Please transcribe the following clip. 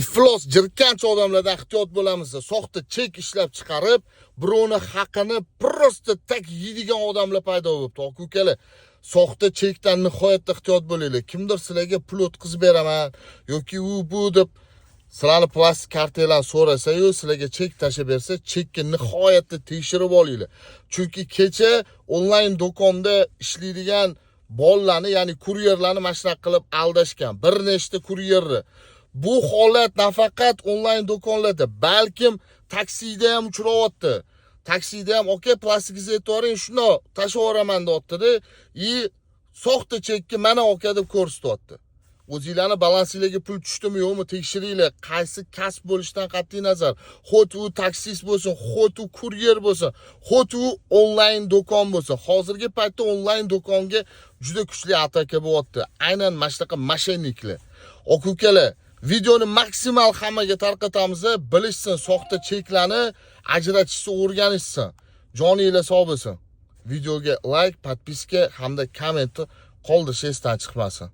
iflos jirkanch odamlardan ehtiyot bo'lamiz. Soxta chek ishlab chiqarib, birovni haqini prosta tak yeydigan odamlar paydo bo'libdi. Aka-ukalar, soxta chekdan nihoyatda ehtiyot bo'linglar. Kimdir sizlarga pul o'tkazib beraman yoki u bu deb sizlarni plastik kartalarni so'rasa-yu, sizlarga chek tashib bersa, chekka nihoyatda tekshirib olinglar. Chunki kecha onlayn do'konda ishlaydigan bolalarni, ya'ni kuryerlarni mashina qilib aldashgan. Bir nechta kuryerni. Bu holat nafaqat onlayn do'konlarda, balkim taksida ham uchrayapti. Taksida ham aka plastikingizni aytvoring, shuni tashib yuboraman deyapti-da. Soxta chekka mana aka deb ko'rsatyapti. O'zingizlarni balansingizga pul tushdimi yo'qmi tekshiringlar. Qaysi kasb bo'lishidan qat'iy nazar, xot u taksist bo'lsin, xot u kuryer bo'lsin, xot u onlayn do'kon bo'lsin. Hozirgi paytda onlayn do'konga juda kuchli ataka bo'lyapti. Aynan mana shunaqa mashinniklar. Aka-ukalar, videoni maksimal hammaga tarqatamiz, bilishsin, soxta cheklarni ajratishni o'rganishsin. Joningizlar sog' bo'lsin. Videoga like, podpiska hamda komment qoldirishingizdan chiqmasin.